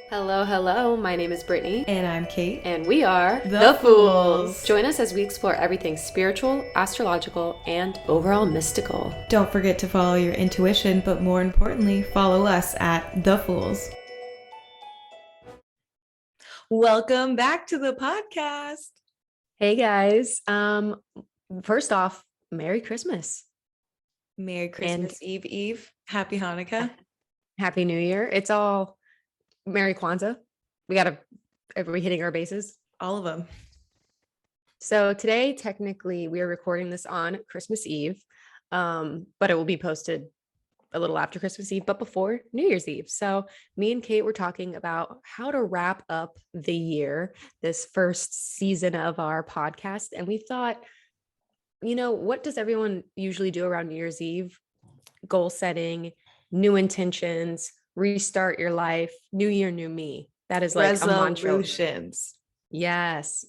Hello, hello. My name is Brittany. And I'm Kate. And we are The Fools. Join us as we explore everything spiritual, astrological, and overall mystical. Don't forget to follow your intuition, but more importantly, follow us at The Fools. Welcome back to the podcast. Hey guys. First off, Merry Christmas. Merry Christmas Eve. Happy Hanukkah. Happy New Year. It's all Merry Kwanzaa. Are we hitting our bases? All of them. So today, technically, we are recording this on Christmas Eve, but it will be posted a little after Christmas Eve, but before New Year's Eve. So me and Kate were talking about how to wrap up the year, this first season of our podcast. And we thought, what does everyone usually do around New Year's Eve? Goal setting, new intentions, restart your life, new year, new me. That is like a mantra. Resolutions. Yes.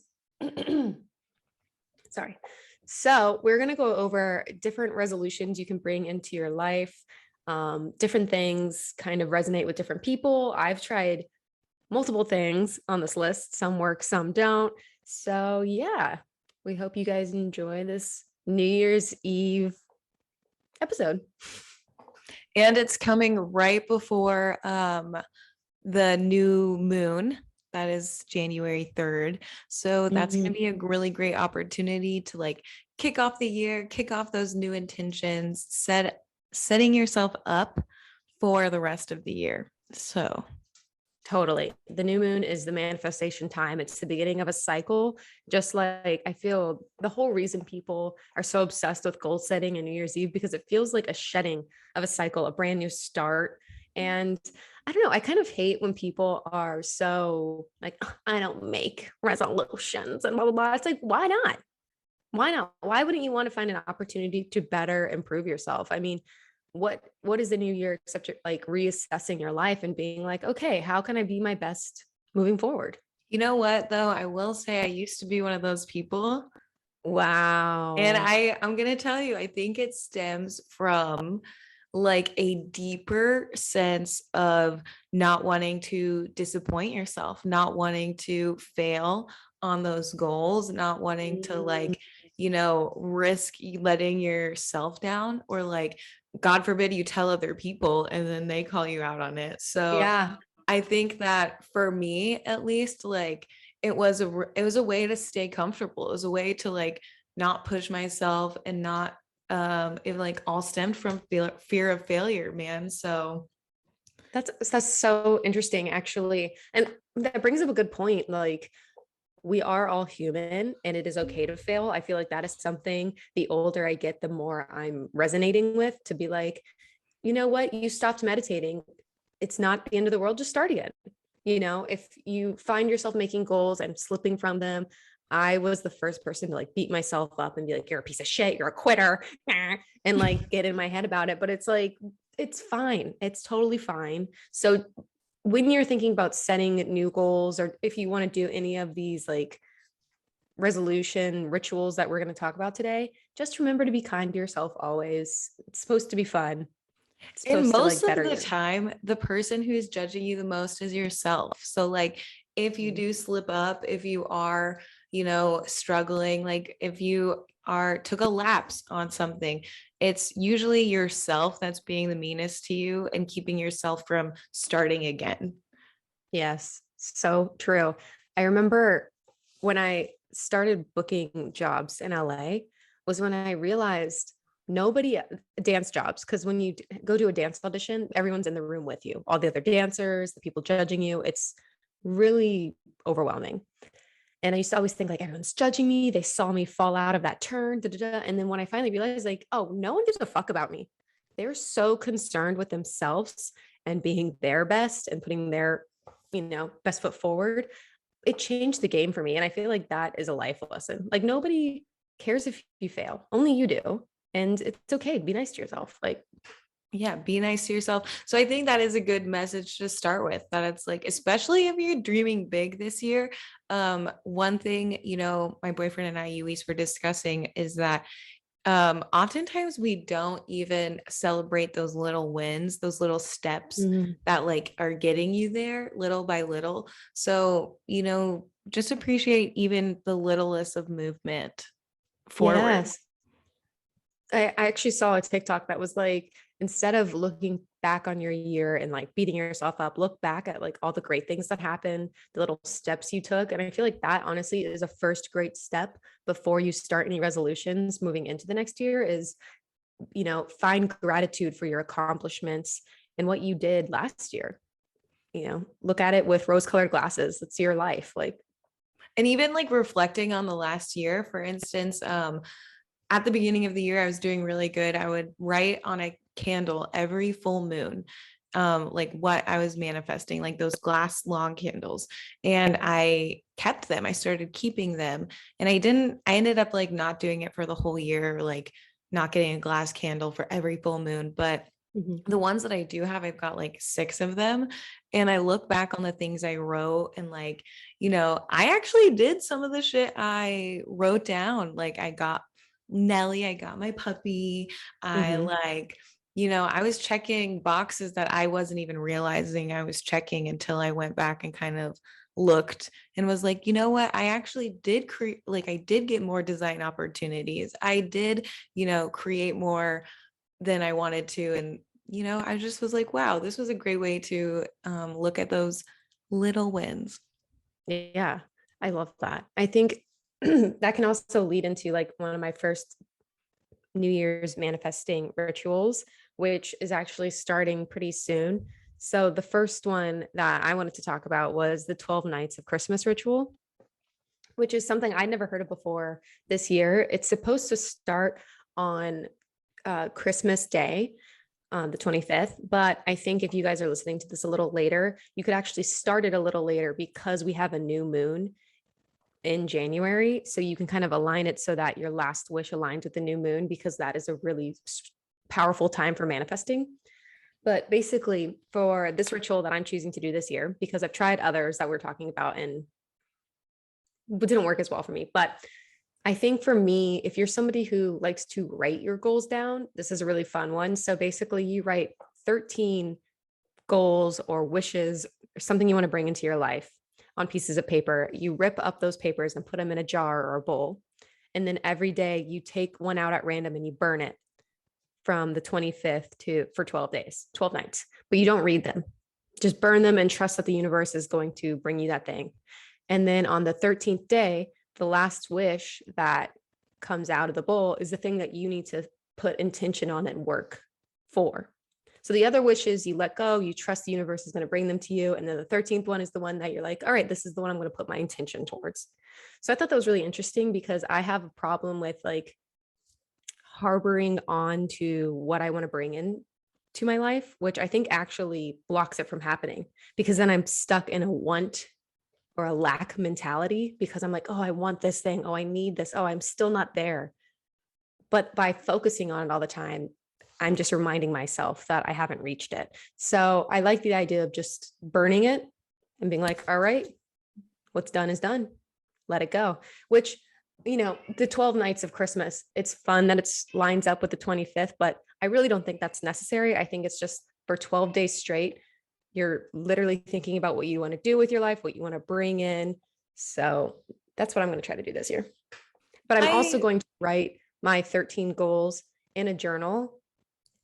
Sorry. So we're going to go over different resolutions you can bring into your life. Different things kind of resonate with different people. I've tried multiple things on this list. Some work, some don't. So yeah, we hope you guys enjoy this New Year's Eve episode. And it's coming right before the new moon. That is January 3rd. So that's going to be a really great opportunity to kick off the year, kick off those new intentions, setting yourself up for the rest of the year. So totally. The new moon is the manifestation time. It's the beginning of a cycle. Just like I feel the whole reason people are so obsessed with goal setting and New Year's Eve, because it feels like a shedding of a cycle, a brand new start. And I don't know, I kind of hate when people are so like, I don't make resolutions and blah, blah, blah. It's like, why not? Why not? Why wouldn't you want to find an opportunity to better improve yourself? I mean, what is the new year except like reassessing your life and being like, okay, how can I be my best moving forward? You know what, though? I will say I used to be one of those people. Wow. And I'm going to tell you, I think it stems from a deeper sense of not wanting to disappoint yourself, not wanting to fail on those goals, not wanting to risk letting yourself down, or God forbid you tell other people and then they call you out on it. So yeah, I think that for me, at least, it was a way to stay comfortable. It was a way to not push myself and not it all stemmed from fear of failure, man. So that's so interesting, actually. And that brings up a good point. Like, we are all human and it is okay to fail. I feel like that is something the older I get, the more I'm resonating with, to be like, you know what, you stopped meditating. It's not the end of the world. Just start again. If you find yourself making goals and slipping from them, I was the first person to beat myself up and be like, you're a piece of shit, you're a quitter, and get in my head about it. But it's like, it's fine. It's totally fine. So when you're thinking about setting new goals, or if you want to do any of these resolution rituals that we're going to talk about today, just remember to be kind to yourself always. It's supposed to be fun. And most of the time, the person who's judging you the most is yourself. So if you do slip up, if you are, struggling, if you took a lapse on something, it's usually yourself that's being the meanest to you and keeping yourself from starting again. Yes, so true. I remember when I started booking jobs in LA was when I realized nobody dance jobs, because when you go to a dance audition, everyone's in the room with you, all the other dancers, the people judging you. It's really overwhelming. And I used to always think everyone's judging me. They saw me fall out of that turn. Da, da, da. And then when I finally realized oh, no one gives a fuck about me. They're so concerned with themselves and being their best and putting their, best foot forward. It changed the game for me. And I feel like that is a life lesson. Nobody cares if you fail. Only you do. And it's okay. Be nice to yourself. Yeah, be nice to yourself. So I think that is a good message to start with, that it's especially if you're dreaming big this year. One thing, my boyfriend and I always were discussing is that Oftentimes we don't even celebrate those little wins, those little steps that like are getting you there little by little. So, just appreciate even the littlest of movement forward. Yes. I actually saw a TikTok that was like, instead of looking back on your year and like beating yourself up, look back at like all the great things that happened, the little steps you took. And I feel like that honestly is a first great step before you start any resolutions moving into the next year is, find gratitude for your accomplishments and what you did last year. Look at it with rose colored glasses. It's your life. Like, And even like reflecting on the last year, for instance, at the beginning of the year, I was doing really good. I would write on a candle every full moon, like what I was manifesting, like those glass long candles. And I kept them. I started keeping them. And I ended up like not doing it for the whole year, like not getting a glass candle for every full moon. But the ones that I do have, I've got like 6 of them. And I look back on the things I wrote and like, I actually did some of the shit I wrote down. Like I got Nelly, I got my puppy. I mhm. like, I was checking boxes that I wasn't even realizing I was checking until I went back and kind of looked and was like, you know what? I actually did create, like, I did get more design opportunities. I did, create more than I wanted to. And, I just was like, wow, this was a great way to look at those little wins. Yeah, I love that. I think that can also lead into like one of my first New Year's manifesting rituals, which is actually starting pretty soon. So, the first one that I wanted to talk about was the 12 nights of Christmas ritual, which is something I'd never heard of before this year. It's supposed to start on Christmas Day, the 25th. But I think if you guys are listening to this a little later, you could actually start it a little later because we have a new moon in January. So you can kind of align it so that your last wish aligns with the new moon, because that is a really powerful time for manifesting. But basically, for this ritual that I'm choosing to do this year, because I've tried others that we're talking about and it didn't work as well for me. But I think for me, if you're somebody who likes to write your goals down, this is a really fun one. So basically, you write 13 goals or wishes or something you want to bring into your life on pieces of paper. You rip up those papers and put them in a jar or a bowl. And then every day you take one out at random and you burn it from the 25th for 12 days, 12 nights, but you don't read them. Just burn them and trust that the universe is going to bring you that thing. And then on the 13th day, the last wish that comes out of the bowl is the thing that you need to put intention on and work for. So the other wishes you let go, you trust the universe is going to bring them to you. And then the 13th one is the one that you're like, all right, this is the one I'm going to put my intention towards. So I thought that was really interesting because I have a problem with like harboring on to what I want to bring in to my life, which I think actually blocks it from happening, because then I'm stuck in a want or a lack mentality because I'm like, oh, I want this thing. Oh, I need this. Oh, I'm still not there. But by focusing on it all the time, I'm just reminding myself that I haven't reached it. So I like the idea of just burning it and being like, all right, what's done is done. Let it go. Which, the 12 nights of Christmas, it's fun that it lines up with the 25th, but I really don't think that's necessary. I think it's just for 12 days straight, you're literally thinking about what you want to do with your life, what you want to bring in. So that's what I'm going to try to do this year. But I'm also I going to write my 13 goals in a journal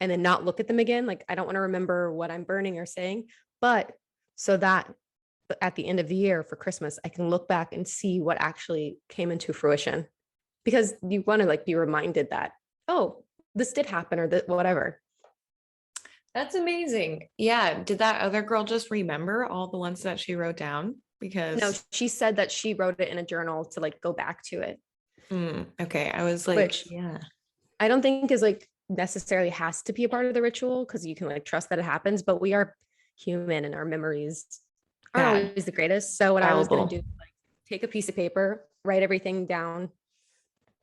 and then not look at them again. Like I don't want to remember what I'm burning or saying, but so that at the end of the year for Christmas, I can look back and see what actually came into fruition, because you want to like be reminded that, oh, this did happen or that whatever. That's amazing. Yeah. Did that other girl just remember all the ones that she wrote down? No, Because, she said that she wrote it in a journal to like go back to it, okay. I was like, which yeah. I don't think is like necessarily has to be a part of the ritual, because you can like trust that it happens, but we are human and our memories aren't Bad, always the greatest. So what I was going to do fallible. is like take a piece of paper, write everything down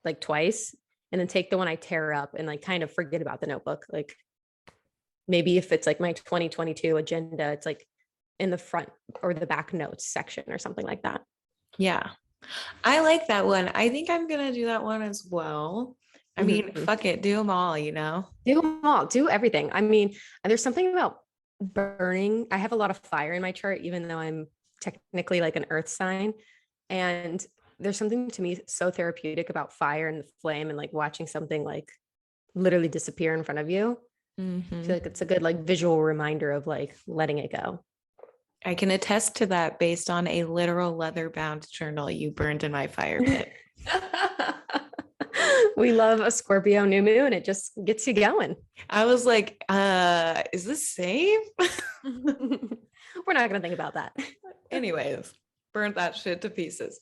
like twice, and then take the one I tear up and like kind of forget about the notebook. Like maybe if it's like my 2022 agenda, it's like in the front or the back notes section or something like that. Yeah. I like that one. I think I'm going to do that one as well. I mean, Mhm. fuck it, do them all, you know? Do them all, do everything. I mean, there's something about burning. I have a lot of fire in my chart, even though I'm technically like an earth sign. And there's something to me so therapeutic about fire and the flame and like watching something like literally disappear in front of you. I feel Mhm. like it's a good like visual reminder of like letting it go. I can attest to that based on a literal leather bound journal you burned in my fire pit. We love a Scorpio new moon. It just gets you going. I was like, is this safe? We're not going to think about that. Anyways, burnt that shit to pieces.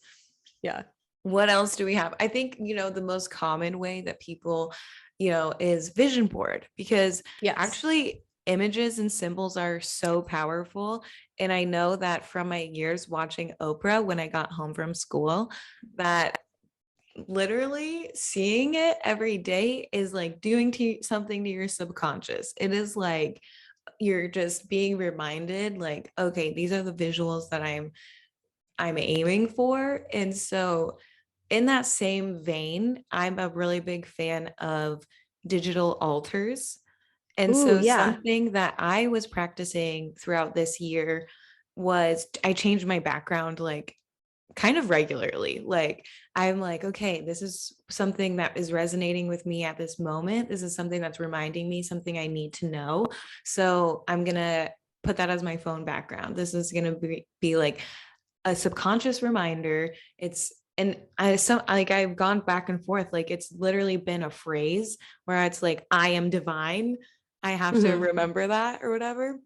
Yeah. What else do we have? I think, the most common way that people, is vision board, because Yes. actually images and symbols are so powerful. And I know that from my years watching Oprah when I got home from school, that literally seeing it every day is like doing something to your subconscious. It is like you're just being reminded, like, okay, these are the visuals that I'm aiming for. And so in that same vein, I'm a really big fan of digital altars. And Ooh, so yeah. something that I was practicing throughout this year was I changed my background like kind of regularly. Like I'm like, okay, this is something that is resonating with me at this moment. This is something that's reminding me something I need to know. So I'm going to put that as my phone background. This is going to be like a subconscious reminder. It's and I've gone back and forth. Like it's literally been a phrase where it's like, I am divine. I have to Mhm. remember that or whatever.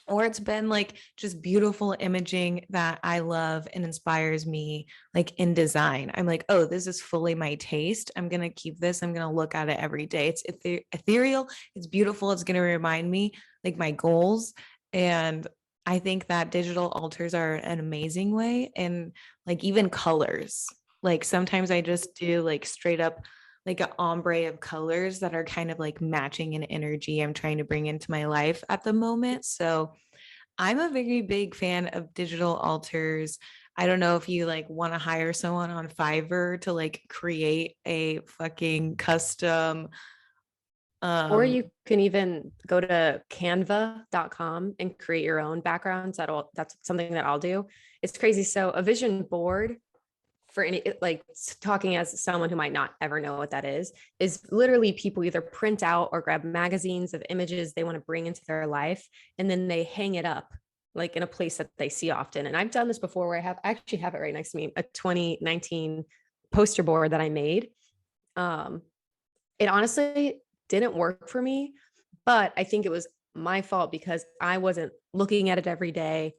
Or it's been like just beautiful imaging that I love and inspires me, like in design. I'm like, oh, this is fully my taste. I'm going to keep this. I'm going to look at it every day. It's ethereal. It's beautiful. It's going to remind me like my goals. And I think that digital altars are an amazing way. And like even colors, like sometimes I just do like straight up like an ombre of colors that are kind of like matching an energy I'm trying to bring into my life at the moment. So I'm a very big fan of digital altars. I don't know if you like want to hire someone on Fiverr to like create a fucking custom Or um you can even go to canva.com and create your own backgrounds. That's something that I'll do. It's crazy. So a vision board, for any like talking as someone who might not ever know what that is literally people either print out or grab magazines of images they want to bring into their life, and then they hang it up like in a place that they see often. And I've done this before where I actually have it right next to me, a 2019 poster board that I made. um it honestly didn't work for me, but I think it was my fault because I wasn't looking at it every day,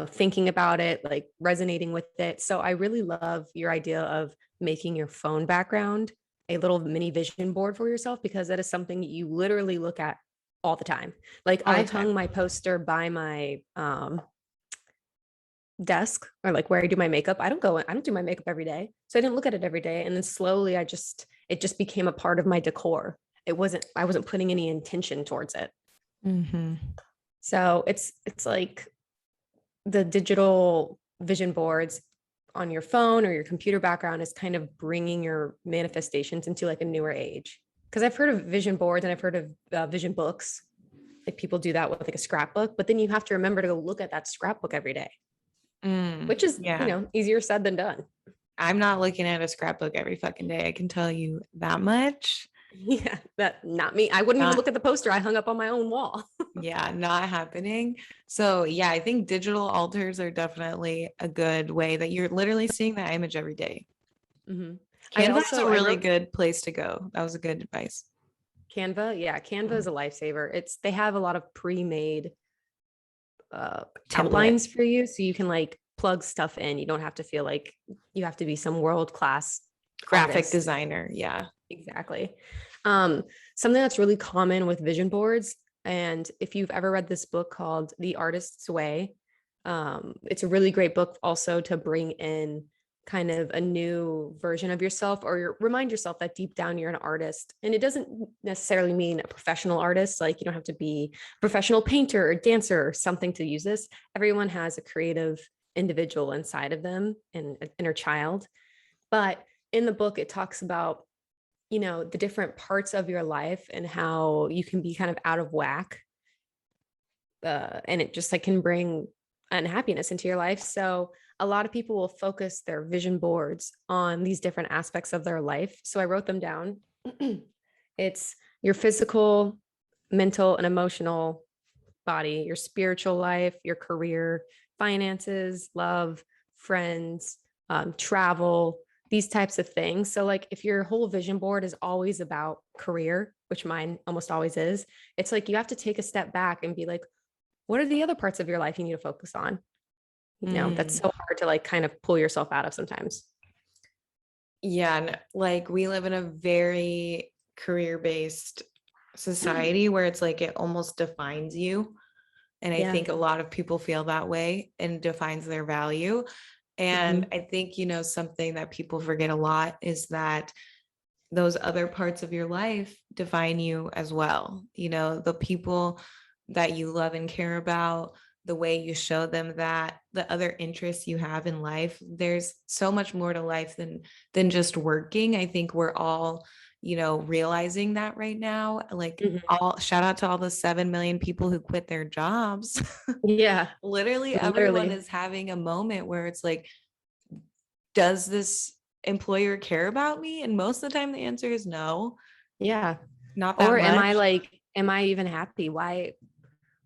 thinking about it, like resonating with it. So I really love your idea of making your phone background a little mini vision board for yourself, because that is something you literally look at all the time. Like all I the hung time. my poster by my desk, or like where I do my makeup. I don't do my makeup every day. So I didn't look at it every day. And then slowly it just became a part of my decor. I wasn't putting any intention towards it. Mm-hmm. So it's like the digital vision boards on your phone or your computer background is kind of bringing your manifestations into like a newer age. Because I've heard of vision boards and I've heard of vision books. Like people do that with like a scrapbook, but then you have to remember to go look at that scrapbook every day, which is, Yeah. easier said than done. I'm not looking at a scrapbook every fucking day. I can tell you that much. Yeah, that not me. I wouldn't even Not look at the poster I hung up on my own wall. Yeah, not happening. So, yeah, I think digital altars are definitely a good way that you're literally seeing that image every day. Mhm. Canva is a I really wrote good place to go. That was a good advice. Canva. Yeah, Canva Mm. is a lifesaver. They have a lot of pre-made Template. outlines for you, so you can like plug stuff in. You don't have to feel like you have to be some world class Graphic artist. designer. Yeah. Exactly. um Something that's really common with vision boards, and if you've ever read this book called The Artist's Way, it's a really great book also to bring in kind of a new version of yourself, or remind yourself that deep down you're an artist. And it doesn't necessarily mean a professional artist, like you don't have to be a professional painter or dancer or something to use this. Everyone has a creative individual inside of them and an inner child. But in the book it talks about the different parts of your life and how you can be kind of out of whack. And it just like can bring unhappiness into your life. So a lot of people will focus their vision boards on these different aspects of their life. So I wrote them down. It's your physical, mental, and emotional body, your spiritual life, your career, finances, love, friends, travel, these types of things. So, like, if your whole vision board is always about career, which mine almost always is, it's like you have to take a step back and be like, what are the other parts of your life you need to focus on? That's so hard to like kind of pull yourself out of sometimes. Yeah. And like we live in a very career-based society where it's like it almost defines you. And I think a lot of people feel that way and defines their value. And I think, something that people forget a lot is that those other parts of your life define you as well. The people that you love and care about, the way you show them that, the other interests you have in life. There's so much more to life than just working. I think we're all, realizing that right now. Like all shout out to all the 7 million people who quit their jobs. Yeah. Literally everyone is having a moment where it's like, does this employer care about me? And most of the time the answer is no. Yeah. Not that or much. am I even happy? Why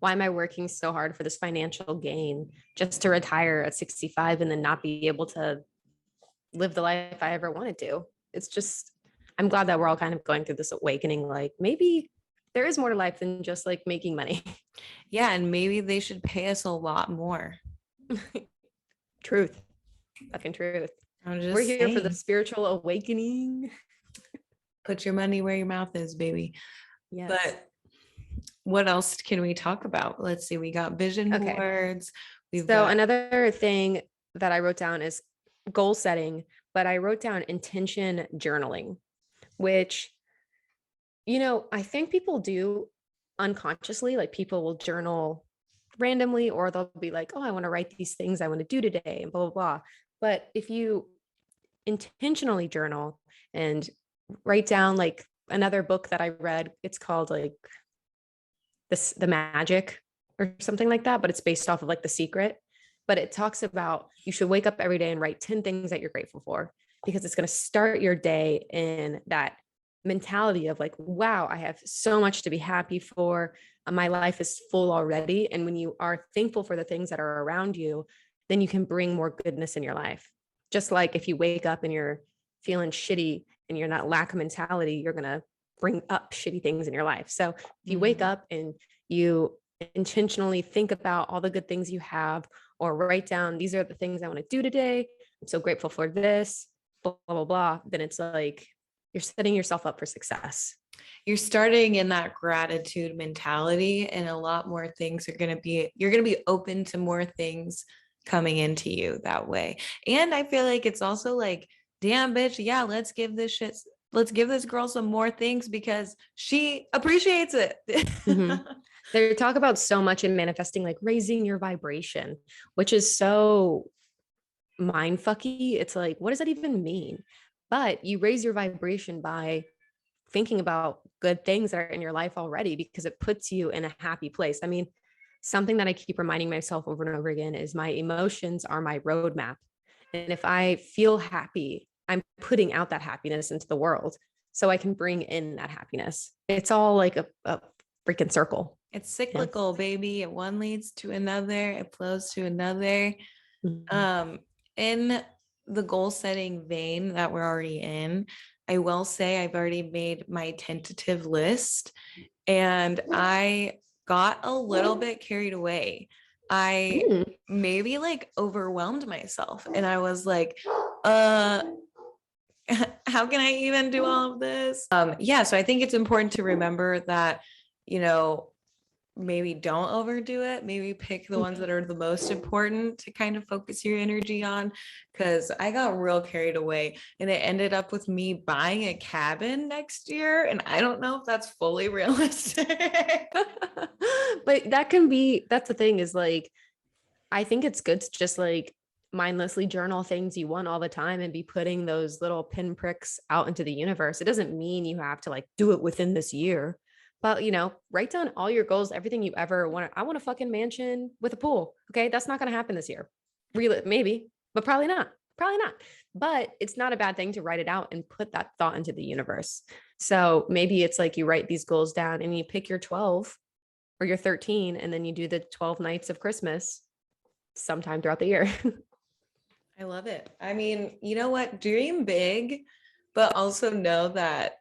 am I working so hard for this financial gain just to retire at 65 and then not be able to live the life I ever wanted to? It's just, I'm glad that we're all kind of going through this awakening. Like maybe there is more to life than just like making money. Yeah. And maybe they should pay us a lot more. Truth. Fucking truth. I'm just We're here for the saying. spiritual awakening. Put your money where your mouth is, baby. Yes. But what else can we talk about? Let's see. We got vision boards. Another thing that I wrote down is goal setting, but I wrote down intention journaling, which, I think people do unconsciously. Like people will journal randomly, or they'll be like, oh, I want to write these things I want to do today and blah, blah, blah. But if you intentionally journal and write down, like another book that I read, it's called like the magic or something like that, but it's based off of like The Secret. But it talks about you should wake up every day and write 10 things that you're grateful for, because it's going to start your day in that mentality of like, wow, I have so much to be happy for. My life is full already. And when you are thankful for the things that are around you, then you can bring more goodness in your life. Just like if you wake up and you're feeling shitty and you're not lack mentality, you're going to bring up shitty things in your life. So if you wake up and you intentionally think about all the good things you have, or write down, these are the things I want to do today, I'm so grateful for this, blah, blah, blah, then it's like you're setting yourself up for success. You're starting in that gratitude mentality, and a lot more things are going to be, you're going to be open to more things coming into you that way. And I feel like it's also like, damn bitch, yeah, let's give this girl some more things because she appreciates it. They talk about so much in manifesting, like raising your vibration, which is so mind fucky. It's like, what does that even mean? But you raise your vibration by thinking about good things that are in your life already, because it puts you in a happy place. I mean, something that I keep reminding myself over and over again is my emotions are my roadmap. And if I feel happy, I'm putting out that happiness into the world so I can bring in that happiness. It's all like a freaking circle. It's cyclical, baby. One leads to another. It flows to another. In the goal setting vein that we're already in, I will say I've already made my tentative list, and I got a little bit carried away. I maybe like overwhelmed myself, and I was like, how can I even do all of this? Yeah, so I think it's important to remember that, maybe don't overdo it. Maybe pick the ones that are the most important to kind of focus your energy on. Because I got real carried away, and it ended up with me buying a cabin next year. And I don't know if that's fully realistic. But that's the thing is like, I think it's good to just like mindlessly journal things you want all the time and be putting those little pinpricks out into the universe. It doesn't mean you have to like do it within this year, but write down all your goals, everything you ever want. I want a fucking mansion with a pool. Okay. That's not going to happen this year. Really, maybe, but probably not. Probably not. But it's not a bad thing to write it out and put that thought into the universe. So maybe it's like you write these goals down and you pick your 12 or your 13, and then you do the 12 nights of Christmas sometime throughout the year. I love it. I mean, you know what? Dream big, but also know that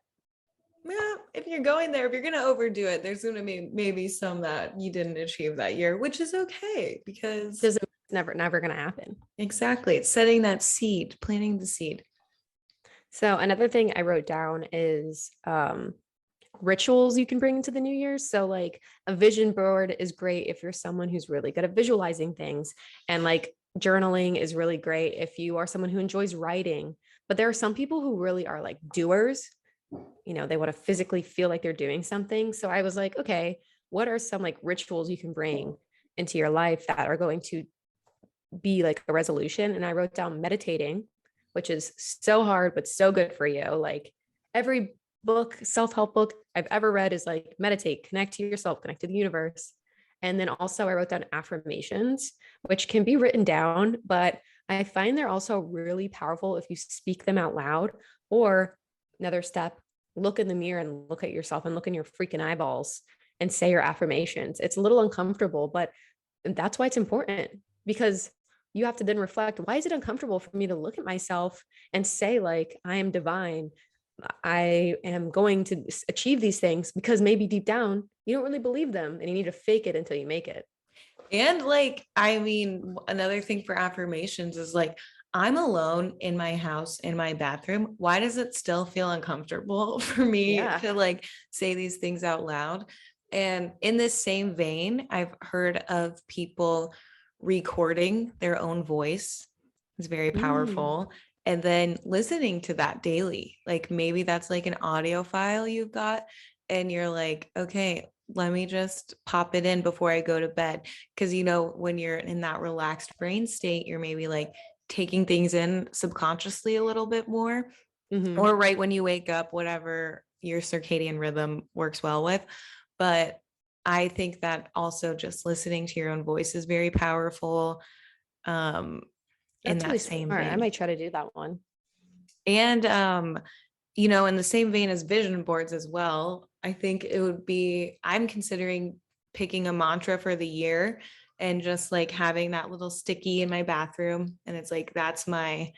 if you're going there, if you're going to overdo it, there's going to be maybe some that you didn't achieve that year, which is okay because It's never going to happen. Exactly. It's setting that seed, planting the seed. So another thing I wrote down is rituals you can bring into the new year. So like a vision board is great if you're someone who's really good at visualizing things, and like journaling is really great if you are someone who enjoys writing. But there are some people who really are like doers. They want to physically feel like they're doing something. So I was like, okay, what are some like rituals you can bring into your life that are going to be like a resolution? And I wrote down meditating, which is so hard but so good for you. Like every book, self-help book I've ever read is like meditate, connect to yourself, connect to the universe. And then also I wrote down affirmations, which can be written down, but I find they're also really powerful if you speak them out loud. Or another step, look in the mirror and look at yourself and look in your freaking eyeballs and say your affirmations. It's a little uncomfortable, but that's why it's important, because you have to then reflect, why is it uncomfortable for me to look at myself and say like, I am divine, I am going to achieve these things? Because maybe deep down you don't really believe them and you need to fake it until you make it. And like, I mean, another thing for affirmations is like, I'm alone in my house, in my bathroom. Why does it still feel uncomfortable for me to like say these things out loud? And in this same vein, I've heard of people recording their own voice. It's very powerful. And then listening to that daily. Like maybe that's like an audio file you've got, and you're like, okay, let me just pop it in before I go to bed. Because, when you're in that relaxed brain state, you're maybe like taking things in subconsciously a little bit more, or right when you wake up, whatever your circadian rhythm works well with. But I think that also just listening to your own voice is very powerful. In that really same smart. vein. I might try to do that one. And in the same vein as vision boards as well, I think it would be, I'm considering picking a mantra for the year and just like having that little sticky in my bathroom. And it's like, that's my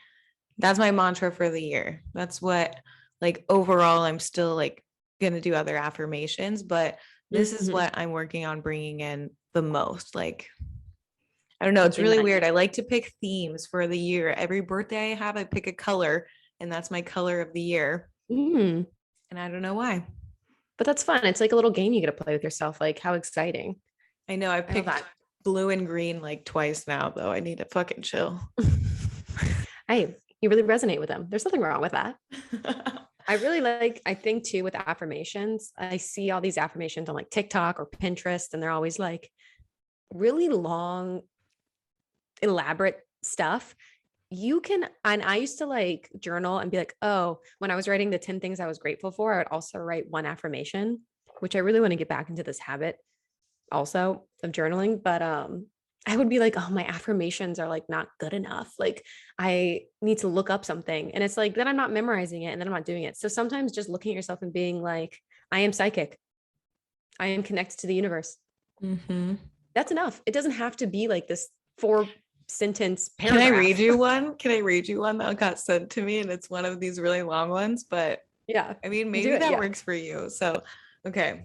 mantra for the year. That's what, like, overall, I'm still like going to do other affirmations, but this is what I'm working on bringing in the most. Like, I don't know. It's really weird. I like to pick themes for the year. Every birthday I have, I pick a color, and that's my color of the year. And I don't know why. But that's fun. It's like a little game you get to play with yourself. Like, how exciting. I know I picked blue and green like twice now, though. I need to fucking chill. Hey, you really resonate with them. There's nothing wrong with that. I think too, with affirmations, I see all these affirmations on like TikTok or Pinterest, and they're always like really long, elaborate stuff. And I used to like journal and be like, oh, when I was writing the 10 things I was grateful for, I would also write one affirmation, which I really want to get back into this habit also of journaling. But I would be like, oh, my affirmations are like not good enough. Like I need to look up something. And it's like, then I'm not memorizing it and then I'm not doing it. So sometimes just looking at yourself and being like, I am psychic. I am connected to the universe. That's enough. It doesn't have to be like this 4-sentence paragraph. Can I read you one? That got sent to me, and it's one of these really long ones, but yeah, I mean, maybe that works for you. So, okay.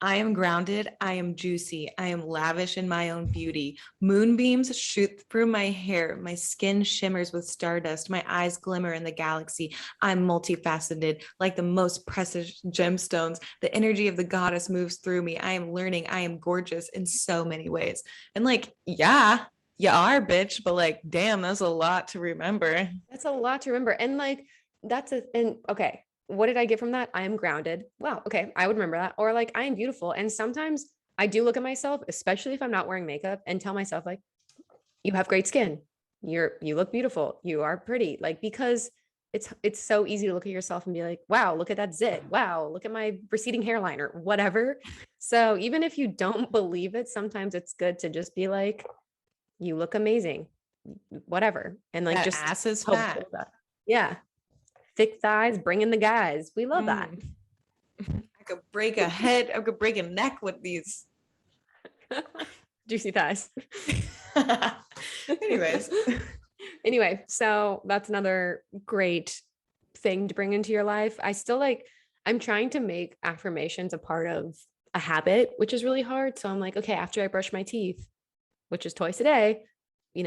I am grounded. I am juicy. I am lavish in my own beauty. Moonbeams shoot through my hair. My skin shimmers with stardust. My eyes glimmer in the galaxy. I'm multifaceted, like the most precious gemstones. The energy of the goddess moves through me. I am learning. I am gorgeous in so many ways. And like, yeah, you are, bitch, but like, damn, that's a lot to remember. That's a lot to remember. And like, okay. What did I get from that? I am grounded. Wow. Okay. I would remember that. Or like, I am beautiful. And sometimes I do look at myself, especially if I'm not wearing makeup, and tell myself like, you have great skin. you look beautiful, you are pretty, like, because it's so easy to look at yourself and be like, wow, look at that zit, wow, look at my receding hairline or whatever. So even if you don't believe it, sometimes it's good to just be like, you look amazing, whatever, and like That just ass is help fat. build that. Yeah, thick thighs, bring in the guys, we love that. I could break a head, I could break a neck with these. Juicy thighs. Anyways. Anyway, so that's another great thing to bring into your life. I still like, I'm trying to make affirmations a part of a habit, which is really hard. So I'm like, okay, after I brush my teeth, which is twice a day,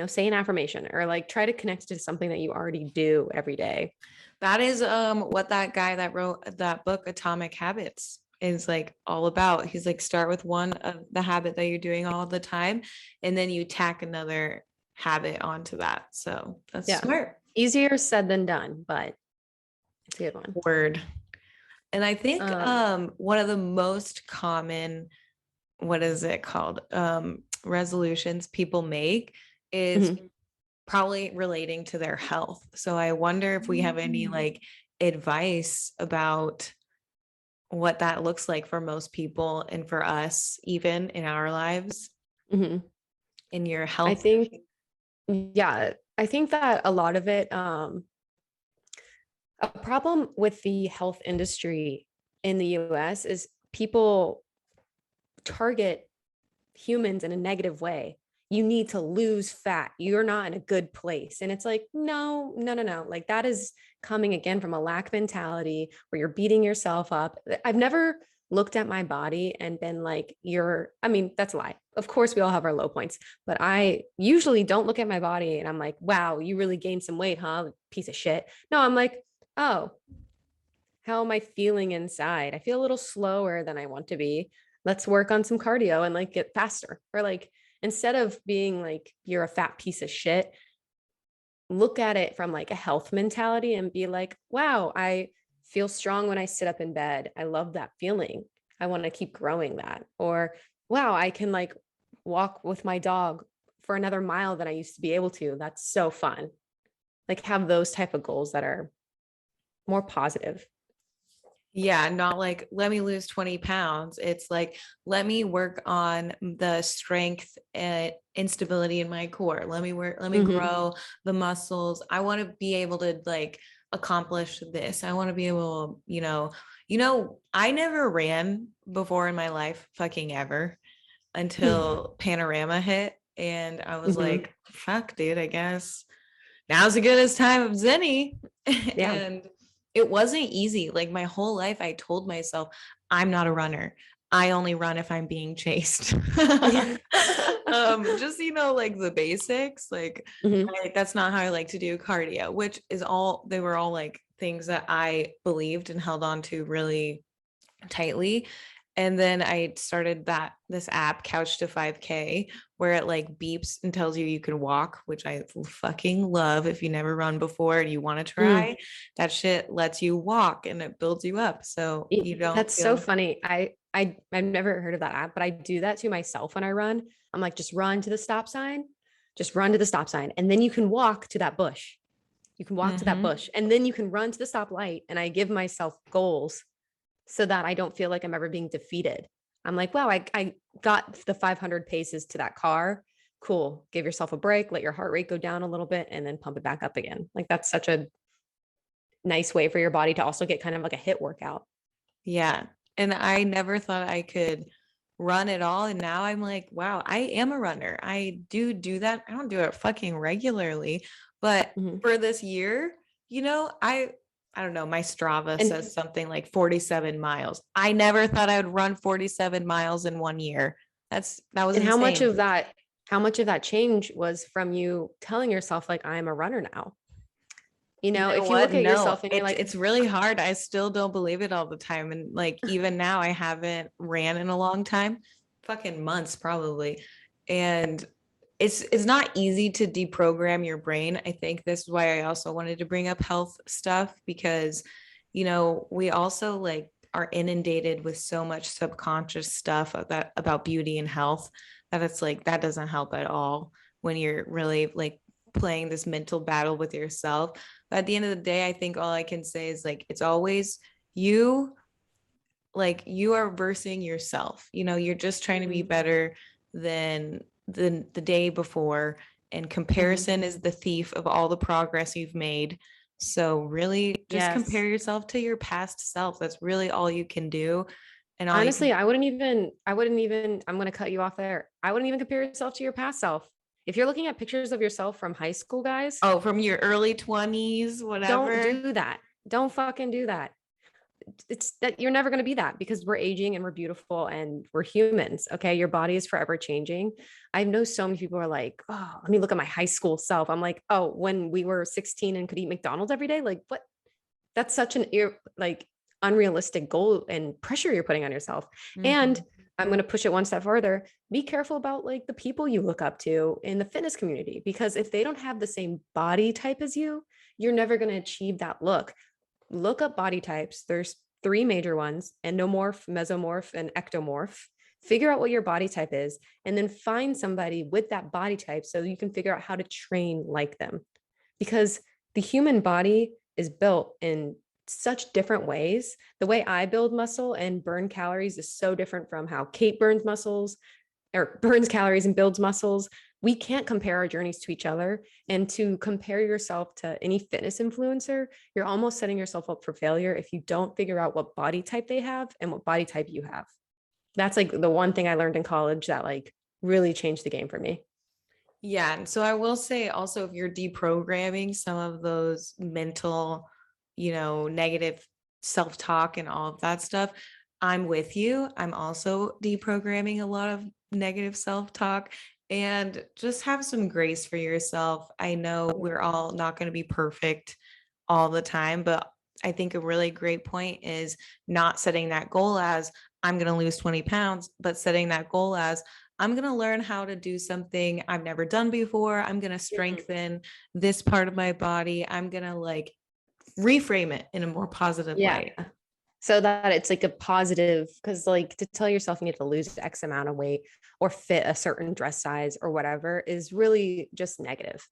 say an affirmation or like try to connect it to something that you already do every day. That is what that guy that wrote that book, Atomic Habits, is like all about. He's like, start with one of the habit that you're doing all the time, and then you tack another habit onto that. So that's Yeah. smart. Easier said than done, but it's a good one. Word. And I think one of the most common, what is it called? Resolutions people make is probably relating to their health. So I wonder if we have any like advice about what that looks like for most people and for us, even in our lives, in your health. I think, yeah, I think that a lot of it, a problem with the health industry in the US is people target humans in a negative way. You need to lose fat. You're not in a good place. And it's like, no, no, no, no. Like that is coming again from a lack mentality where you're beating yourself up. I've never looked at my body and been like, I mean, that's a lie. Of course, we all have our low points, but I usually don't look at my body and I'm like, wow, you really gained some weight, huh? Piece of shit. No, I'm like, oh, how am I feeling inside? I feel a little slower than I want to be. Let's work on some cardio and like get faster. Or like, instead of being like, you're a fat piece of shit, look at it from like a health mentality and be like, wow, I feel strong when I sit up in bed. I love that feeling. I want to keep growing that. Or, wow, I can like walk with my dog for another mile than I used to be able to. That's so fun. Like have those type of goals that are more positive. Yeah, not like, let me lose 20 pounds. It's like, let me work on the strength and instability in my core. Let me grow the muscles. I want to be able to like accomplish this. I want to be able, I never ran before in my life, fucking ever, until Panorama hit. And I was like, fuck, dude, I guess now's as good as time as any. Yeah. And it wasn't easy. Like my whole life, I told myself, I'm not a runner. I only run if I'm being chased. Just, like the basics, like that's not how I like to do cardio, which is they were all like things that I believed and held on to really tightly. And then I started this app, Couch to 5K, where it like beeps and tells you can walk, which I fucking love. If you never run before and you want to try, that shit lets you walk and it builds you up. So you don't. That's so funny. I've never heard of that app, but I do that to myself when I run. I'm like, just run to the stop sign, just run to the stop sign, and then you can walk to that bush. You can walk to that bush, and then you can run to the stoplight. And I give myself goals so that I don't feel like I'm ever being defeated. I'm like, wow, I got the 500 paces to that car. Cool. Give yourself a break, let your heart rate go down a little bit, and then pump it back up again. Like that's such a nice way for your body to also get kind of like a HIIT workout. Yeah. And I never thought I could run at all. And now I'm like, wow, I am a runner. I do that. I don't do it fucking regularly, but for this year, I don't know, my Strava says something like 47 miles. I never thought I would run 47 miles in 1 year. That was insane. How much of that change was from you telling yourself like, I'm a runner now? If you look at yourself and you're like, it's really hard. I still don't believe it all the time. And like, even now I haven't ran in a long time, fucking months probably. And it's not easy to deprogram your brain. I think this is why I also wanted to bring up health stuff, because, we also like are inundated with so much subconscious stuff about beauty and health that it's like, that doesn't help at all when you're really like playing this mental battle with yourself. But at the end of the day, I think all I can say is like, it's always you, like you are versing yourself. You're just trying to be better than the day before. And comparison is the thief of all the progress you've made. So really just compare Yes. yourself to your past self. That's really all you can do. And all you Honestly, can, I wouldn't even, I'm going to cut you off there. I wouldn't even compare yourself to your past self. If you're looking at pictures of yourself from high school, guys, oh, from your early 20s, don't whatever. do that. Don't fucking do that. It's that you're never going to be that because we're aging and we're beautiful and we're humans. Okay. Your body is forever changing. I know so many people are like, oh, let me look at my high school self. I'm like, oh, when we were 16 and could eat McDonald's every day, like what? That's such an like unrealistic goal and pressure you're putting on yourself. And I'm going to push it one step further. Be careful about like the people you look up to in the fitness community, because if they don't have the same body type as you, you're never going to achieve that look. Look up body types. There's three major ones: endomorph, mesomorph, and ectomorph. Figure out what your body type is, and then find somebody with that body type so you can figure out how to train like them. Because the human body is built in such different ways. The way I build muscle and burn calories is so different from how Kate burns muscles or burns calories and builds muscles. We can't compare our journeys to each other. And to compare yourself to any fitness influencer, you're almost setting yourself up for failure if you don't figure out what body type they have and what body type you have. That's like the one thing I learned in college that like really changed the game for me. Yeah. And so I will say also, if you're deprogramming some of those mental, negative self-talk and all of that stuff, I'm with you. I'm also deprogramming a lot of negative self-talk, and just have some grace for yourself. I know we're all not going to be perfect all the time, but I think a really great point is not setting that goal as I'm going to lose 20 pounds, but setting that goal as I'm going to learn how to do something I've never done before. I'm going to strengthen this part of my body. I'm going to like reframe it in a more positive Yeah. light. So that it's like a positive, because like to tell yourself you need to lose X amount of weight or fit a certain dress size or whatever is really just negative.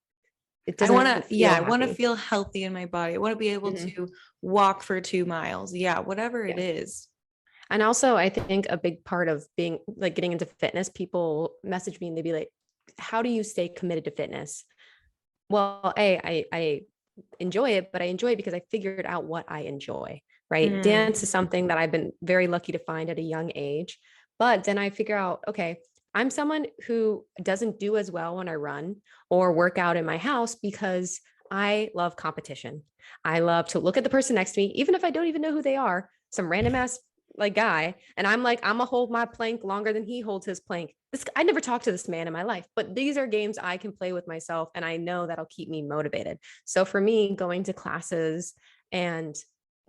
It doesn't feel I want to happy. feel healthy in my body. I want to be able to walk for 2 miles. Yeah, whatever it Yeah. is. And also, I think a big part of being like getting into fitness, people message me and they'd be like, how do you stay committed to fitness? Well, I enjoy it, but I enjoy it because I figured out what I enjoy, right? Dance is something that I've been very lucky to find at a young age. But then I figure out, okay, I'm someone who doesn't do as well when I run or work out in my house because I love competition. I love to look at the person next to me, even if I don't even know who they are, some random ass like guy, and I'm like, I'm gonna hold my plank longer than he holds his plank. I never talked to this man in my life, but these are games I can play with myself, and I know that'll keep me motivated. So for me, going to classes and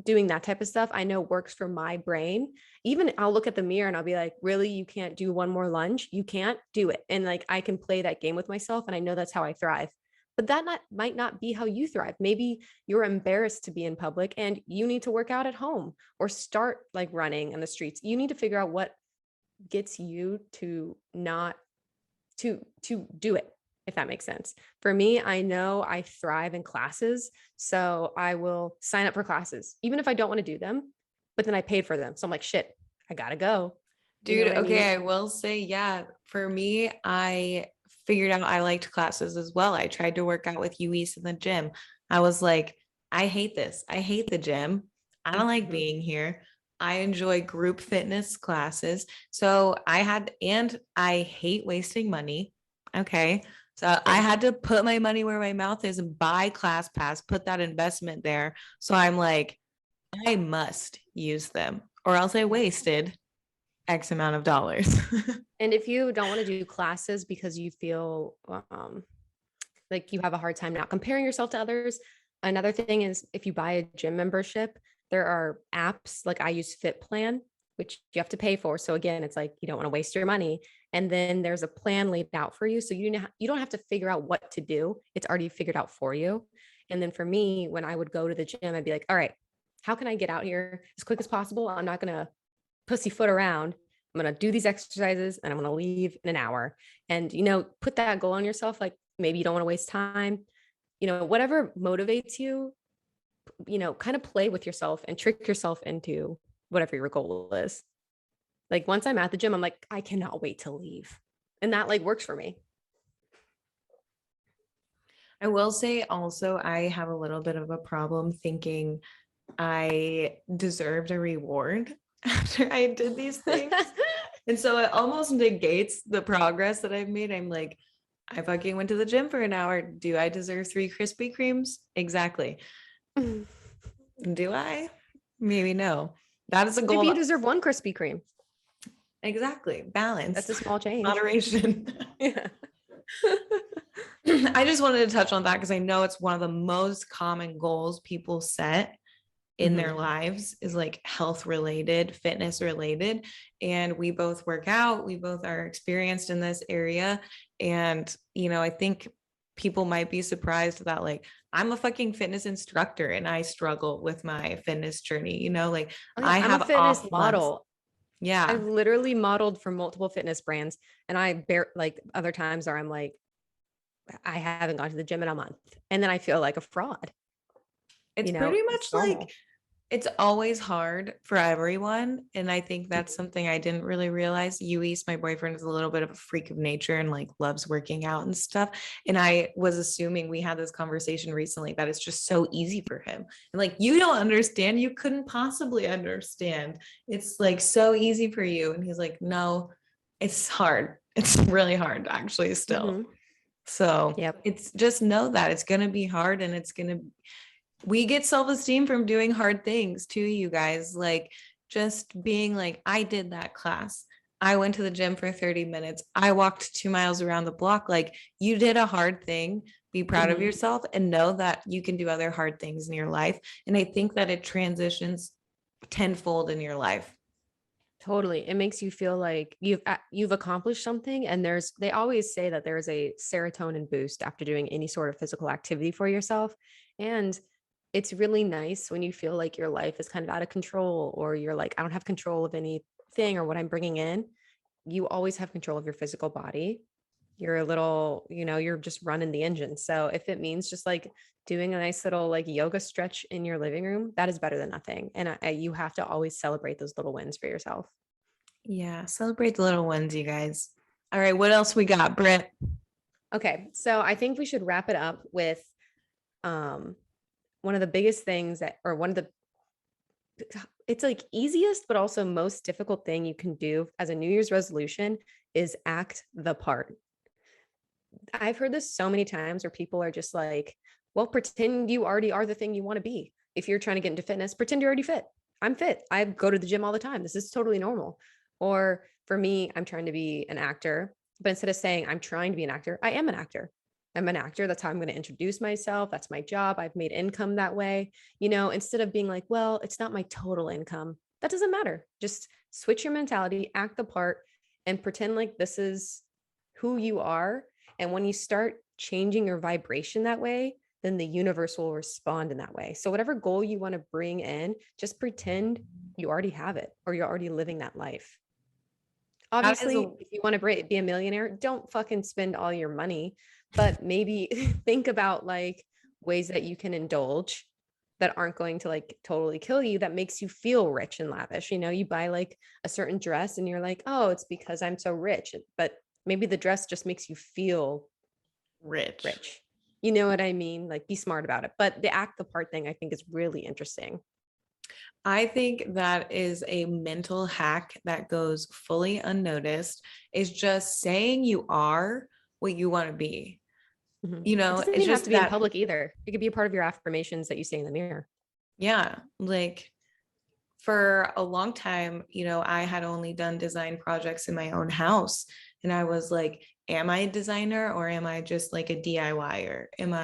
doing that type of stuff, I know works for my brain. Even I'll look at the mirror and I'll be like, really, you can't do one more lunge? You can't do it. And like I can play that game with myself, and I know that's how I thrive. But that might not be how you thrive. Maybe you're embarrassed to be in public and you need to work out at home or start like running in the streets. You need to figure out what gets you to not to do it, if that makes sense. For me, I know I thrive in classes, so I will sign up for classes even if I don't want to do them, but then I paid for them, so I'm like, shit, I gotta go. You know Dude, what I okay, mean? I will say, yeah, for me, I figured out I liked classes as well. I tried to work out with Luis in the gym. I was like, I hate this. I hate the gym. I don't like Mhm. being here. I enjoy group fitness classes. So and I hate wasting money. Okay. So I Same. had to put my money where my mouth is and buy class pass, put that investment there. So I'm like, I must use them or else I wasted X amount of dollars. And if you don't want to do classes because you feel like you have a hard time not comparing yourself to others, another thing is if you buy a gym membership, there are apps like I use Fit Plan, which you have to pay for. So again, it's like you don't want to waste your money. And then there's a plan laid out for you. So you don't have to figure out what to do. It's already figured out for you. And then for me, when I would go to the gym, I'd be like, all right, how can I get out here as quick as possible? I'm not gonna pussyfoot around. I'm going to do these exercises and I'm going to leave in an hour. And, put that goal on yourself. Like maybe you don't want to waste time. whatever motivates you, kind of play with yourself and trick yourself into whatever your goal is. Like once I'm at the gym, I'm like, I cannot wait to leave. And that like works for me. I will say also, I have a little bit of a problem thinking I deserved a reward after I did these things. And so it almost negates the progress that I've made. I'm like, I fucking went to the gym for an hour. Do I deserve 3 Krispy Kremes? Exactly. Do I? Maybe no. That is a goal. Maybe you deserve one Krispy Kreme. Exactly. Balance. That's a small change. Moderation. Yeah. I just wanted to touch on that because I know it's one of the most common goals people set in their lives is like health related, fitness related. And we both work out. We both are experienced in this area. And, I think people might be surprised that like I'm a fucking fitness instructor and I struggle with my fitness journey, like I I'm have a fitness off model. months. Yeah. I've literally modeled for multiple fitness brands, and I bear like other times where I'm like, I haven't gone to the gym in a month, and then I feel like a fraud. It's pretty much it's normal. like it's always hard for everyone. And I think that's something I didn't really realize. Yuis, my boyfriend, is a little bit of a freak of nature and like loves working out and stuff. And I was assuming we had this conversation recently that it's just so easy for him. And like, you don't understand. You couldn't possibly understand. It's like so easy for you. And he's like, no, it's hard. It's really hard, actually, still. So Yep. it's just know that it's going to be hard and we get self-esteem from doing hard things too, you guys. Like just being like, I did that class. I went to the gym for 30 minutes. I walked 2 miles around the block. Like you did a hard thing. Be proud of yourself and know that you can do other hard things in your life. And I think that it transitions tenfold in your life. Totally. It makes you feel like you've accomplished something. And they always say that there's a serotonin boost after doing any sort of physical activity for yourself. And it's really nice when you feel like your life is kind of out of control, or you're like, I don't have control of anything or what I'm bringing in. You always have control of your physical body. You're a little, you're just running the engine. So if it means just like doing a nice little like yoga stretch in your living room, that is better than nothing. And you have to always celebrate those little wins for yourself. Yeah. Celebrate the little ones, you guys. All right. What else we got, Britt? Okay. So I think we should wrap it up with one of the biggest things it's like easiest, but also most difficult thing you can do as a New Year's resolution is act the part. I've heard this so many times where people are just like, well, pretend you already are the thing you want to be. If you're trying to get into fitness, pretend you're already fit. I'm fit. I go to the gym all the time. This is totally normal. Or for me, I'm trying to be an actor, but instead of saying I'm trying to be an actor, I am an actor. I'm an actor. That's how I'm going to introduce myself. That's my job. I've made income that way. Instead of being like, well, it's not my total income. That doesn't matter. Just switch your mentality, act the part, and pretend like this is who you are. And when you start changing your vibration that way, then the universe will respond in that way. So whatever goal you want to bring in, just pretend you already have it, or you're already living that life. Obviously, if you want to be a millionaire, don't fucking spend all your money, but maybe think about like ways that you can indulge that aren't going to like totally kill you, that makes you feel rich and lavish. You buy like a certain dress and you're like, oh, it's because I'm so rich. But maybe the dress just makes you feel rich. You know what I mean? Like be smart about it. But the act the part thing I think is really interesting. I think that is a mental hack that goes fully unnoticed, is just saying you are what you want to be. It doesn't even have to be in public either. It could be a part of your affirmations that you say in the mirror. Yeah. Like for a long time, I had only done design projects in my own house. And I was like, am I a designer or am I just like a DIYer? And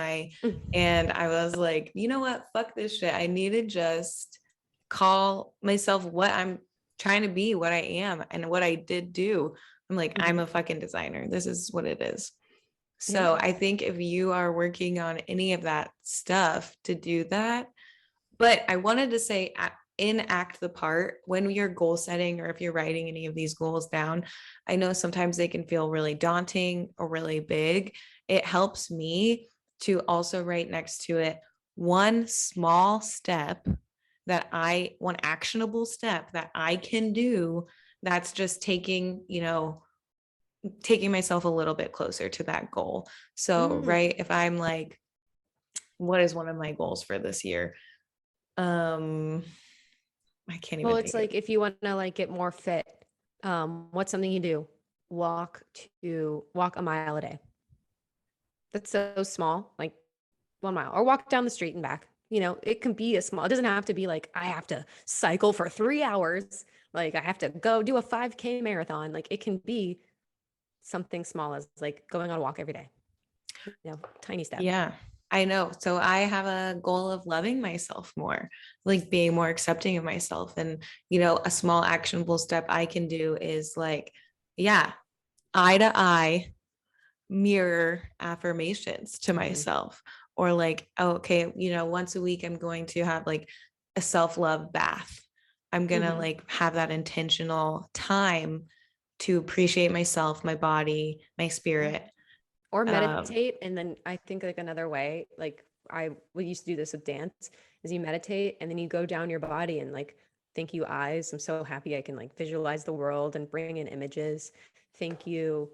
I was like, you know what? Fuck this shit. I need to just call myself what I'm trying to be, what I am, and what I did do. I'm like, I'm a fucking designer. This is what it is. So I think if you are working on any of that stuff to do that, but I wanted to say act the part when you're goal setting, or if you're writing any of these goals down. I know sometimes they can feel really daunting or really big. It helps me to also write next to it one small step one actionable step that I can do that's just taking, taking myself a little bit closer to that goal. So, right, if I'm like, what is one of my goals for this year? I can't even Well, think it's of like if you want to like get more fit, what's something you do? Walk a mile a day. That's so small, like 1 mile, or walk down the street and back. It can be a small, it doesn't have to be like I have to cycle for 3 hours. Like I have to go do a 5K marathon. Like it can be something small as like going on a walk every day. Tiny step. Yeah, I know. So I have a goal of loving myself more, like being more accepting of myself. And, a small actionable step I can do is like, yeah, eye to eye mirror affirmations to myself. Or like, oh, okay, once a week I'm going to have like a self-love bath. I'm gonna like have that intentional time to appreciate myself, my body, my spirit. Or Um, meditate. And then I think like another way, like we used to do this with dance, is you meditate and then you go down your body and like, thank you eyes. I'm so happy I can like visualize the world and bring in images. Thank you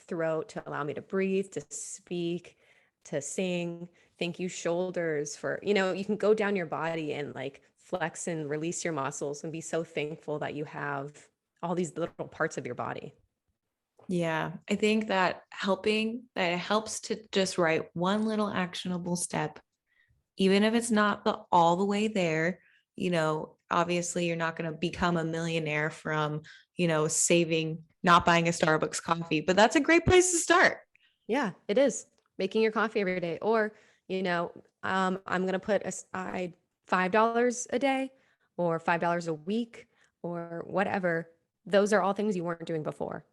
throat to allow me to breathe, to speak, to sing. Thank you shoulders for, you can go down your body and like flex and release your muscles and be so thankful that you have all these little parts of your body. Yeah, I think that it helps to just write one little actionable step, even if it's not all the way there. Obviously you're not going to become a millionaire from, saving, not buying a Starbucks coffee, but that's a great place to start. Yeah, it is. Making your coffee every day. Or, I'm going to put aside $5 a day or $5 a week or whatever. Those are all things you weren't doing before.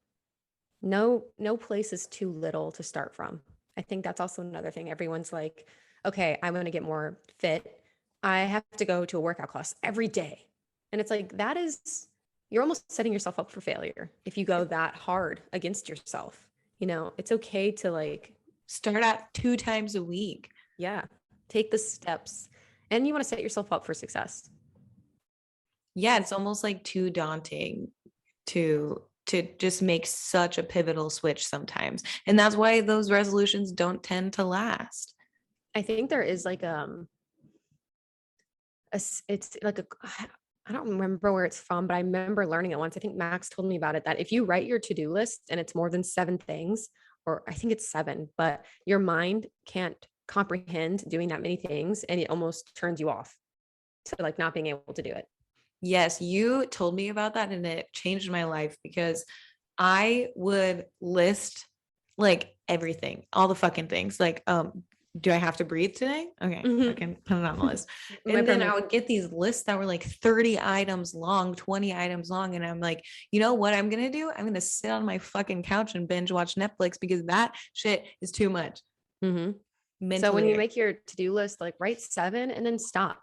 No place is too little to start from. I think that's also another thing. Everyone's like, okay, I'm going to get more fit. I have to go to a workout class every day. And it's like, you're almost setting yourself up for failure if you go that hard against yourself. It's okay to like, Start out 2 times a week. yeah, take the steps, and you want to set yourself up for success. Yeah, it's almost like too daunting to just make such a pivotal switch sometimes. And that's why those resolutions don't tend to last. I think there is like it's like I don't remember where it's from, but I remember learning it once. I think Max told me about it, that if you write your to-do list and it's more than 7 things, or I think it's 7, but your mind can't comprehend doing that many things and it almost turns you off to like not being able to do it. Yes, you told me about that and it changed my life because I would list like everything, all the fucking things. Like, do I have to breathe today? Okay, I can put it on the list. My And then I permit. would get these lists that were like 30 items long, 20 items long. And I'm like, you know what I'm gonna do? I'm gonna sit on my fucking couch and binge watch Netflix because that shit is too much So when you mentally. make your to-do list, like write 7 and then stop.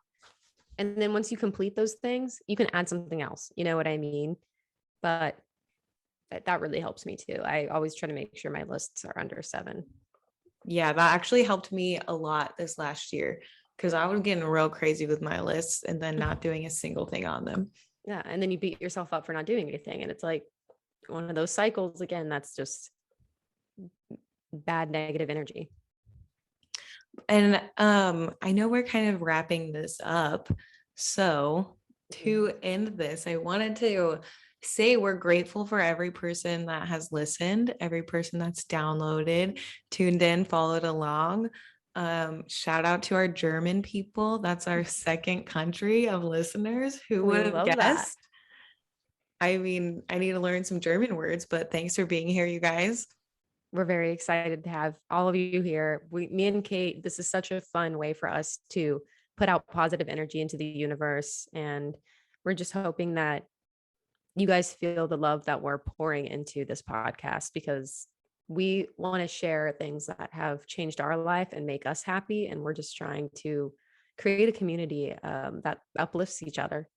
And then once you complete those things, you can add something else. You know what I mean? But that really helps me too. I always try to make sure my lists are under 7. Yeah, that actually helped me a lot this last year because I was getting real crazy with my lists and then not doing a single thing on them. Yeah. And then you beat yourself up for not doing anything. And it's like one of those cycles again, that's just bad negative energy. And I know we're kind of wrapping this up. So to end this, I wanted to say we're grateful for every person that has listened, every person that's downloaded, tuned in, followed along. Shout out to our German people. That's our second country of listeners. Who We would have love that. guessed? I mean, I need to learn some German words, but thanks for being here, you guys. We're very excited to have all of you here. Me and Kate, this is such a fun way for us to put out positive energy into the universe. And we're just hoping that you guys feel the love that we're pouring into this podcast, because we want to share things that have changed our life and make us happy. And we're just trying to create a community that uplifts each other.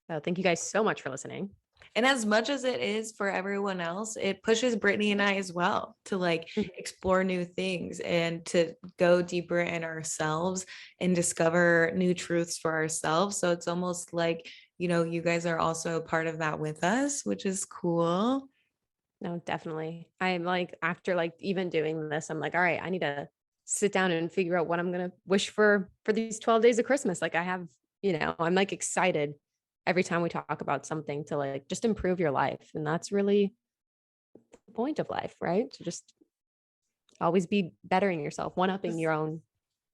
So thank you guys so much for listening. And as much as it is for everyone else, it pushes Brittany and I as well to like Mhm. explore new things and to go deeper in ourselves and discover new truths for ourselves. So it's almost like, you guys are also part of that with us, which is cool. No, definitely. I'm like, after like even doing this, I'm like, all right, I need to sit down and figure out what I'm gonna wish for these 12 days of Christmas. Like I have, I'm like excited every time we talk about something to like just improve your life. And that's really the point of life, right? To just always be bettering yourself, one-upping your own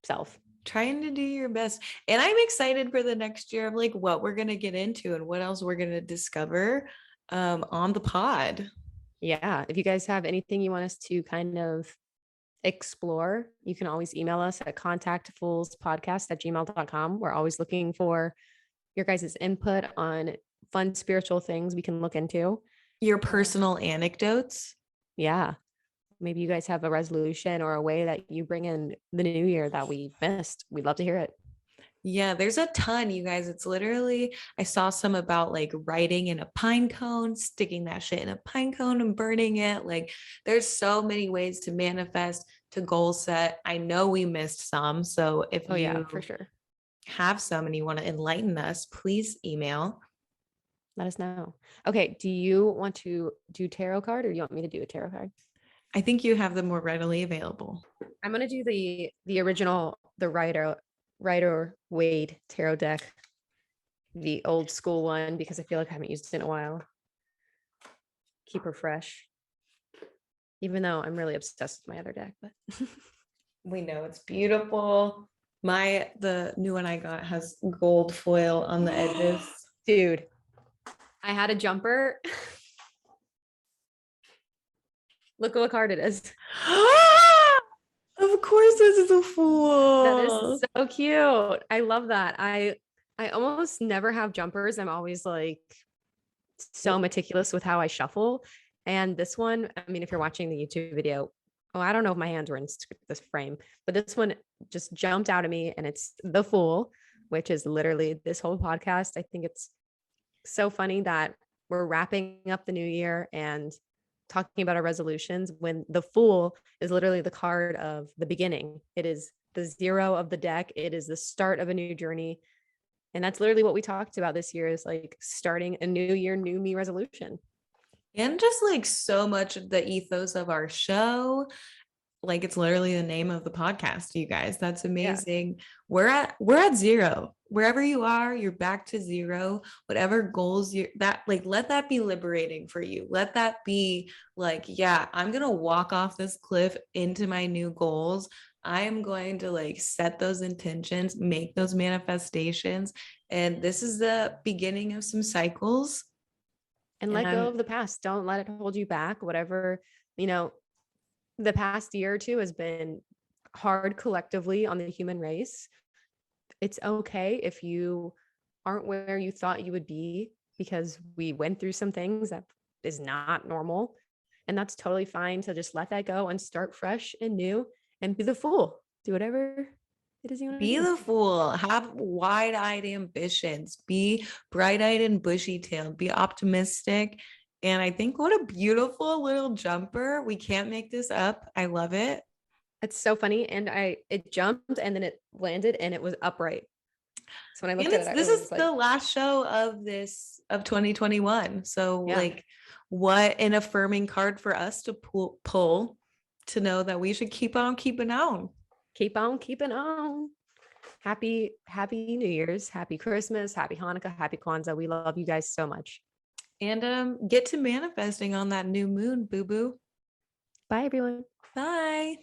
self. Trying to do your best. And I'm excited for the next year of like what we're going to get into and what else we're going to discover on the pod. Yeah. If you guys have anything you want us to kind of explore, you can always email us at contactfoolspodcast@gmail.com. We're always looking for your guys' input on fun spiritual things we can look into. Your personal anecdotes. Yeah. Maybe you guys have a resolution or a way that you bring in the new year that we missed. We'd love to hear it. Yeah, there's a ton, you guys. It's literally, I saw some about like writing in a pine cone, sticking that shit in a pine cone and burning it. Like, there's so many ways to manifest, to goal set. I know we missed some. So if Oh, yeah, you for sure. have some and you want to enlighten us, please email. Let us know. Okay. Do you want to do tarot card or do you want me to do a tarot card? I think you have them more readily available. I'm gonna do the original, the Rider Waite tarot deck, the old school one, because I feel like I haven't used it in a while. Keep her fresh. Even though I'm really obsessed with my other deck, but We know it's beautiful. The new one I got has gold foil on the edges. dude, I had a jumper. Look what card it is. Of course, this is a That fool. is so cute. I love that. I almost never have jumpers. I'm always like so meticulous with how I shuffle. And this one, I mean, if you're watching the YouTube video, oh, I don't know if my hands were in this frame, but this one just jumped out at me, and it's the Fool, which is literally this whole podcast. I think it's so funny that we're wrapping up the new year and talking about our resolutions when the Fool is literally the card of the beginning. It is the zero of the deck. It is the start of a new journey. And that's literally what we talked about this year, is like starting a new year, new me resolution. And just like so much of the ethos of our show, like it's literally the name of the podcast, you guys. That's Yeah. amazing. We're at zero. Wherever you are, you're back to zero. Whatever goals let that be liberating for you. Let that be like, yeah, I'm gonna walk off this cliff into my new goals. I am going to like set those intentions, make those manifestations. And this is the beginning of some cycles. And And let go of the past. Don't let it hold you back. Whatever, you know, the past year or two has been hard collectively on the human race. It's okay if you aren't where you thought you would be, because we went through some things that is not normal. And that's totally fine to just let that go and start fresh and new and be the Fool. Do whatever it is you want to be do. the fool, have wide-eyed ambitions, be bright-eyed and bushy-tailed, be optimistic. And I think what a beautiful little jumper. We can't make this up. I love it. It's so funny. And it jumped and then it landed and it was upright. So when I And looked at it, this it is was like, the last show of 2021. So yeah, like what an affirming card for us to pull to know that we should keep on keeping on. keep on keeping on. Happy New Year's, happy Christmas, happy Hanukkah, happy Kwanzaa. We love you guys so much. And get to manifesting on that new moon, boo boo. Bye, everyone. Bye.